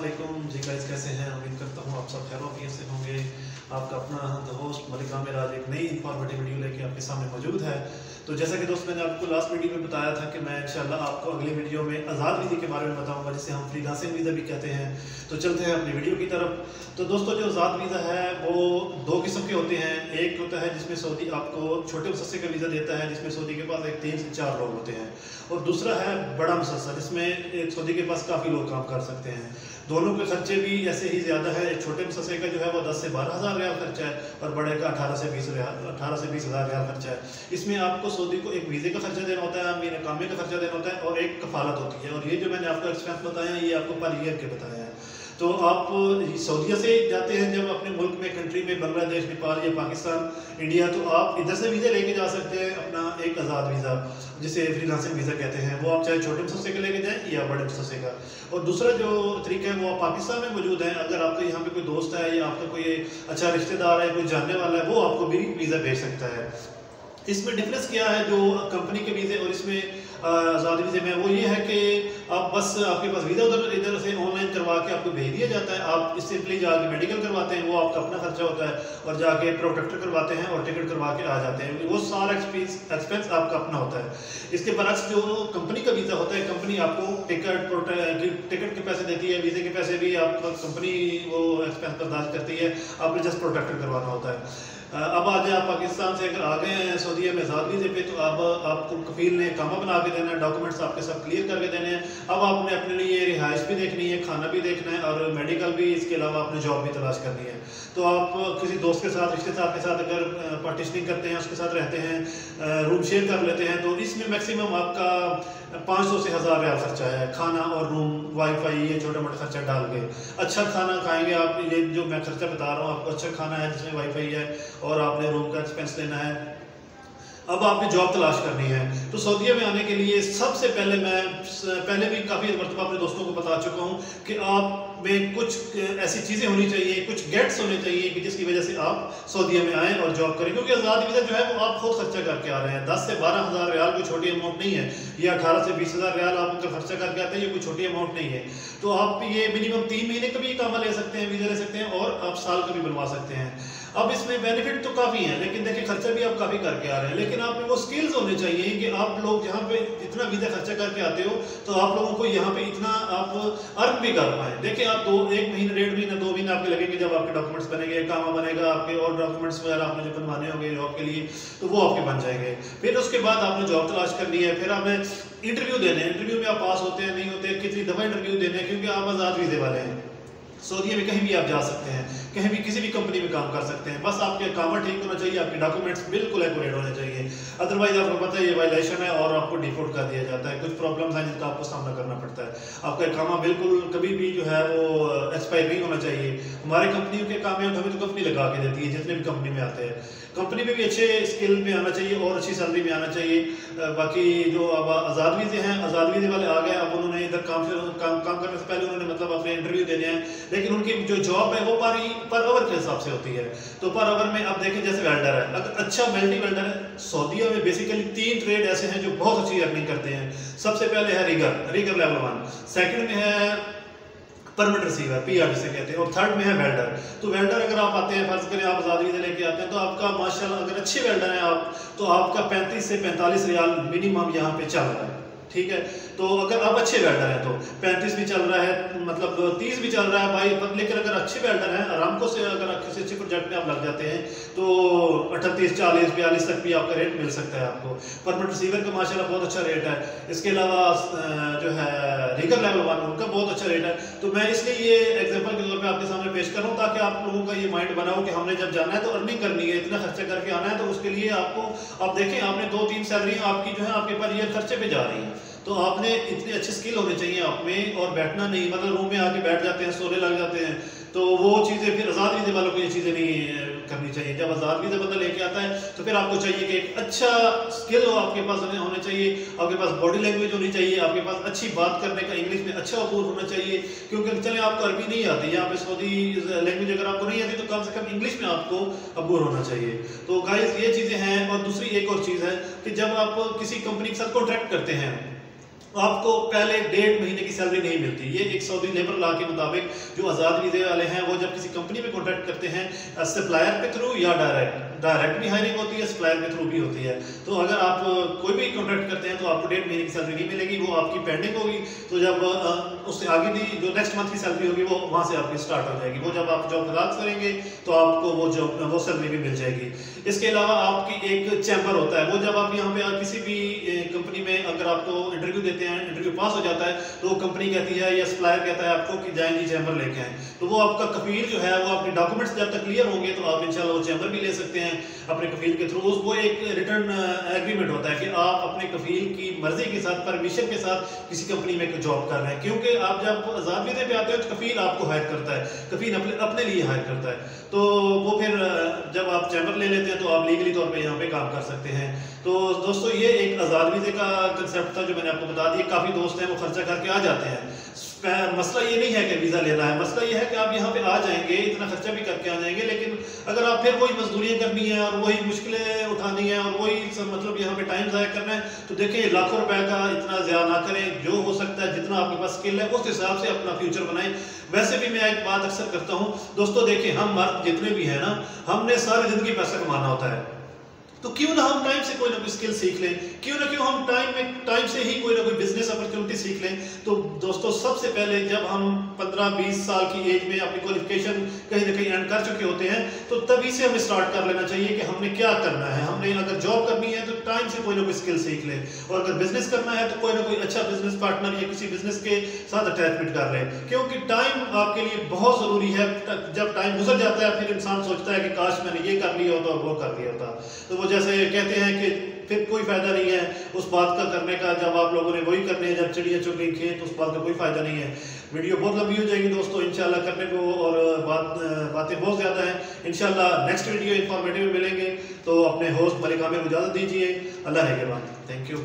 वालेकुम जी गाइस, कैसे हैं? उम्मीद करता हूँ आप सब खैर से होंगे। आपका अपना द होस्ट मलिक आमिर आज एक नई इंफॉर्मेटिव वीडियो लेके आपके सामने मौजूद है। तो जैसा कि दोस्त मैंने आपको लास्ट वीडियो में बताया था कि मैं इंशाल्लाह आपको अगली वीडियो में आज़ाद वीज़े के बारे में बताऊंगा, जिसे हम फ्रीलांसिंग वीज़ा भी कहते हैं। तो चलते हैं अपनी वीडियो की तरफ। तो दोस्तों, जो आज़ाद वीज़ा है वो दो किस्म के होते हैं। एक होता है जिसमें सऊदी आपको छोटे मुसस्से का वीज़ा देता है, जिसमें सऊदी के पास एक 3 से 4 लोग होते हैं, और दूसरा है बड़ा मुसस्सा, जिसमें एक सऊदी के पास काफ़ी लोग काम कर सकते हैं। दोनों के खर्चे भी ऐसे ही ज़्यादा है। एक छोटे मुसस्से का जो है वो 10 से 12 हज़ार रियाल खर्चा है, और बड़े का 18 से 20 हज़ार रियाल खर्चा है। इसमें आपको सऊदी को एक वीज़े का खर्चा देना होता है, मेरे कामे का खर्चा देना होता है, और एक कफालत होती है। और ये जो मैंने आपको एक्सपेंस बताया ये आपको पर ईयर के बताया है। तो आप सऊदीया से जाते हैं जब अपने मुल्क में, कंट्री में, बांग्लादेश, नेपाल या पाकिस्तान, इंडिया, तो आप इधर से वीज़ा लेके जा सकते हैं अपना एक आज़ाद वीज़ा, जिसे फ्रीलांसिंग वीज़ा कहते हैं। वो आप चाहे छोटे मुसस्से का लेके जाएं या बड़े मुसस्से का। और दूसरा जो तरीका है वो आप पाकिस्तान में मौजूद है, अगर आपका यहाँ पे कोई दोस्त है या आपका कोई अच्छा रिश्तेदार है, कोई जानने वाला है, वो आपको भी वीज़ा भेज सकता है। इसमें डिफरेंस क्या है जो कंपनी के वीज़े और इसमें आज़ाद वीज़े में, वो ये है कि आप बस आपके पास वीज़ा इधर से ऑनलाइन करवा के आपको भेज दिया जाता है। आप सिंपली जाके मेडिकल करवाते हैं, वो आपका अपना खर्चा होता है, और जाके प्रोटेक्टर करवाते हैं और टिकट करवा के आ जाते हैं। वो सारा एक्सपेंस आपका अपना होता है। इसके बरक्स जो कंपनी का वीज़ा होता है, कंपनी आपको टिकट के पैसे देती है, वीज़े के पैसे भी आप कंपनी वो एक्सपेंस बर्दाश्त करती है, आपने जस्ट प्रोटेक्टर करवाना होता है। अब आज आप पाकिस्तान से अगर आ गए हैं सऊदीया में आज़ाद वीज़े पे, तो अब आपको कफील ने कामा बना के देना है, डॉक्यूमेंट्स आपके सब क्लियर करके देने हैं। अब आपने अपने लिए रिहाइश भी देखनी है, खाना भी देखना है, और मेडिकल भी, इसके अलावा आपने जॉब भी तलाश करनी है। तो आप किसी दोस्त के साथ, रिश्तेदार के साथ अगर पार्टिशनिंग करते हैं, उसके साथ रहते हैं, रूम शेयर कर लेते हैं, तो इसमें मैक्सिमम आपका 500 से 1000 रियाल खर्चा है, खाना और रूम, वाईफाई, ये छोटा मोटा खर्चा डाल के। अच्छा खाना खाएंगे आप, ये जो मैं खर्चा बता रहा हूँ आपको, अच्छा खाना है जिसमें वाईफाई है, और आपने रूम का एक्सपेंस लेना है। अब आपने जॉब तलाश करनी है, तो सऊदीया में आने के लिए सबसे पहले, मैं पहले भी काफ़ी मरतबा अपने दोस्तों को बता चुका हूँ कि आप में कुछ ऐसी चीज़ें होनी चाहिए, कुछ गेट्स होने चाहिए कि जिसकी वजह से आप सऊदीया में आएँ और जॉब करें। क्योंकि आज़ाद वीज़ा जो है वो आप खुद खर्चा करके आ रहे हैं। 10 से 12 हज़ार रियाल कोई छोटी अमाउंट नहीं है, या 18 से 20 हज़ार रियाल आप उनका खर्चा करके आते हैं, ये कोई छोटी अमाउंट नहीं है। तो आप ये मिनिमम 3 महीने का भी कामा ले सकते हैं, वीज़ा ले सकते हैं, और आप साल का भी बनवा सकते हैं। अब इसमें बेनिफिट तो काफ़ी है, लेकिन देखिए खर्चा भी आप काफ़ी करके आ रहे हैं। लेकिन आप में वो स्किल्स होने चाहिए कि आप लोग जहाँ पे इतना वीज़ा खर्चा करके आते हो, तो आप लोगों को यहाँ पे इतना आप अर्न भी कर पाएँ। देखिए आप 1 महीने, 1.5 महीना, 2 महीने आपके लगेंगे जब आपके डॉक्यूमेंट्स बनेंगे, कामा बनेगा, आपके और डॉक्यूमेंट्स वगैरह आपने जो बनवाने होंगे जॉब के लिए, तो वो आपके बन जाएंगे। फिर उसके बाद आपने जॉब तलाश करनी है, फिर आपने इंटरव्यू देने हैं। इंटरव्यू में आप पास होते हैं, नहीं होते, कितनी दफ़ा इंटरव्यू देने हैं, क्योंकि आप आज़ाद वीज़े वाले हैं। सऊदीया में कहीं भी आप जा सकते हैं, कहीं भी किसी भी कंपनी में काम कर सकते हैं। बस आपके कामा ठीक होना चाहिए, आपके डॉक्यूमेंट्स बिल्कुल एक्यूरेट होने चाहिए। अदरवाइज आपको पता है ये वायलेशन है और आपको डिपोर्ट कर दिया जाता है। कुछ प्रॉब्लम्स हैं जिनका आपको सामना करना पड़ता है। आपका कामा बिल्कुल कभी भी जो है वो एक्सपायर नहीं होना चाहिए। हमारे कंपनियों के काम में हमें तो कंपनी लगा के देती है, जितने भी कंपनी में आते हैं। कंपनी में भी अच्छे स्किल में आना चाहिए और अच्छी सैलरी में आना चाहिए। बाकी जो अब आज़ाद वीज़े हैं, आज़ाद वीज़े वाले आ गए, अब उन्होंने इधर काम करने से पहले उन्होंने मतलब अपने इंटरव्यू देने हैं, लेकिन उनकी जो जॉब है वो पर आवर के हिसाब से होती है। तो पर आवर में अब देखें, जैसे वेल्डर है, अगर अच्छा मल्टी वेल्डर है, सऊदीया में बेसिकली 3 ट्रेड ऐसे हैं जो बहुत अच्छी अर्निंग करते हैं। सबसे पहले है रीगर लेवल 1, सेकंड में है परमिट रिसीवर, PR जिसे कहते हैं, और थर्ड में है वेल्डर। तो वेल्डर अगर आप आते हैं, फर्ज करें आप आज़ाद वीज़ा लेके आते हैं, तो आपका माशाल्लाह अगर अच्छे वेल्डर हैं आप, तो आपका 35 से 45 रियाल मिनिमम यहाँ पे चल रहा है। ठीक है, तो अगर आप अच्छे वेल्डर हैं तो 35 भी चल रहा है, मतलब 30 भी चल रहा है भाई। लेकिन अगर अच्छे वेल्डर हैं, आरामको से अगर किसी अच्छे प्रोजेक्ट में आप लग जाते हैं, तो 38, 40, 42 तक भी आपका रेट मिल सकता है आपको। परमिट रिसीवर का माशाल्लाह बहुत अच्छा रेट है। इसके अलावा जो है रीगर लेवल 1, उनका बहुत अच्छा रेट है। तो मैं इसलिए ये एग्जाम्पल के तौर पर आपके सामने पेश कर रहा हूँ, ताकि आप लोगों का ये माइंड बनाओ कि हमने जब जाना है तो अर्निंग करनी है, इतना खर्चा करके आना है, तो उसके लिए आपको, आप देखें, आपने 2-3 सैलरी आपकी जो है आपके पर ईयर खर्चे पे जा रही है। तो आपने इतने अच्छे स्किल होने चाहिए आप में, और बैठना नहीं, मतलब रूम में आके बैठ जाते हैं, सोने लग जाते हैं, तो वो चीज़ें फिर आज़ाद वीज़े वालों को ये चीज़ें नहीं करनी चाहिए। जब आज़ाद वीज़ा बंदा लेके आता है तो फिर आपको चाहिए कि एक अच्छा स्किल हो आपके पास होने चाहिए, आपके पास बॉडी लैंग्वेज होनी चाहिए, आपके पास अच्छी बात करने का इंग्लिश में अच्छा अबूर होना चाहिए। क्योंकि चले आपको अरबी नहीं आती, यहाँ पे सऊदी लैंग्वेज अगर आपको नहीं आती, तो कम से कम इंग्लिश में आपको अबूर होना चाहिए। तो गाइस ये चीज़ें हैं। और दूसरी एक और चीज़ है कि जब आप किसी कंपनी के साथ कॉन्ट्रैक्ट करते हैं, आपको पहले 1.5 महीने की सैलरी नहीं मिलती। ये एक सऊदी लेबर लॉ के मुताबिक जो आज़ाद वीज़े वाले हैं वो जब किसी कंपनी में कॉन्ट्रैक्ट करते हैं सप्लायर के थ्रू या डायरेक्ट भी हायरिंग होती है, सप्लायर के थ्रू भी होती है। तो अगर आप कोई भी कॉन्ट्रैक्ट करते हैं तो आपको 1.5 महीने की सैलरी नहीं मिलेगी, वो आपकी पेंडिंग होगी। तो जब उससे आगे की जो नेक्स्ट मंथ की सैलरी होगी वो वहाँ से आपकी स्टार्ट हो जाएगी। वो जब आप जॉब खराब करेंगे तो आपको वो सैलरी भी मिल जाएगी। इसके अलावा आपकी एक चैम्बर होता है, वो जब आप यहाँ पे किसी भी कंपनी में अगर आपको इंटरव्यू देते हैं, इंटरव्यू पास हो जाता है तो कंपनी कहती है या सप्लायर कहता है आपको कि जाएं जी चैम्बर लेके आएं। तो वो आपका कफील जो है वो अपने डॉक्यूमेंट्स जब तक क्लियर होंगे तो आप इंशाल्लाह वो चैम्बर भी ले सकते हैं अपने कफील के थ्रू। वो एक रिटर्न एग्रीमेंट होता है कि आप अपने कफील की मर्जी के साथ, परमिशन के साथ किसी कंपनी में जॉब कर रहे हैं। क्योंकि आप जब आज़ाद वीज़े पे आते हो तो कफील आपको हायर करता है, कफील अपने लिए हायर करता है। तो वो फिर जब आप चैम्बर ले लेते हैं तो आप लीगली तौर पे यहाँ पे काम कर सकते हैं। तो दोस्तों ये एक आज़ाद वीज़े का कंसेप्ट था जो मैंने आपको बता दिया। काफ़ी दोस्त हैं वो खर्चा करके आ जाते हैं। मसला ये नहीं है कि वीज़ा लेना है, मसला ये है कि आप यहाँ पे आ जाएंगे, इतना खर्चा भी करके आ जाएंगे, लेकिन अगर आप फिर वही मजदूरियाँ करनी है और वही मुश्किलें उठानी है और वही मतलब यहाँ पे टाइम ज़ाया करना है, तो देखिए लाखों रुपए का इतना ज़्यादा ना करें। जो हो सकता है जितना आपके पास स्किल है उस हिसाब से अपना फ्यूचर बनाएं। वैसे भी मैं एक बात अक्सर करता हूँ दोस्तों, देखिए हम मर्द जितने भी हैं ना, हमने सारी ज़िंदगी पैसा कमाना होता है। तो क्यों ना हम टाइम से कोई ना कोई स्किल सीख लें, क्यों हम टाइम से ही कोई ना कोई बिजनेस अपॉर्चुनिटी सीख लें। तो दोस्तों सबसे पहले जब हम 15-20 साल की एज में अपनी क्वालिफिकेशन कहीं ना कहीं एंड कर चुके होते हैं तो तभी से हमें स्टार्ट कर लेना चाहिए कि हमने क्या करना है। हमने अगर जॉब करनी है तो टाइम से कोई ना कोई स्किल सीख लें, और अगर बिजनेस करना है तो कोई ना कोई अच्छा बिजनेस पार्टनर या किसी बिजनेस के साथ अटैचमेंट कर लें, क्योंकि टाइम आपके लिए बहुत ज़रूरी है। जब टाइम गुजर जाता है फिर इंसान सोचता है कि काश मैंने ये कर लिया होता और वो कर लिया होता। तो वो जैसे कहते हैं कि फिर कोई फायदा नहीं है उस बात का करने का जब आप लोगों ने वही करने हैं जब चिड़िया चुग गई खेत, उस बात का कोई फायदा नहीं है। वीडियो बहुत लंबी हो जाएगी दोस्तों इंशाल्लाह करने को, और बातें बहुत ज़्यादा हैं। इंशाल्लाह नेक्स्ट वीडियो इंफॉर्मेटिव मिलेंगे। तो अपने होस्ट मलिक आमिर को इजाज़त दीजिए। अल्लाह ने के बाद, थैंक यू।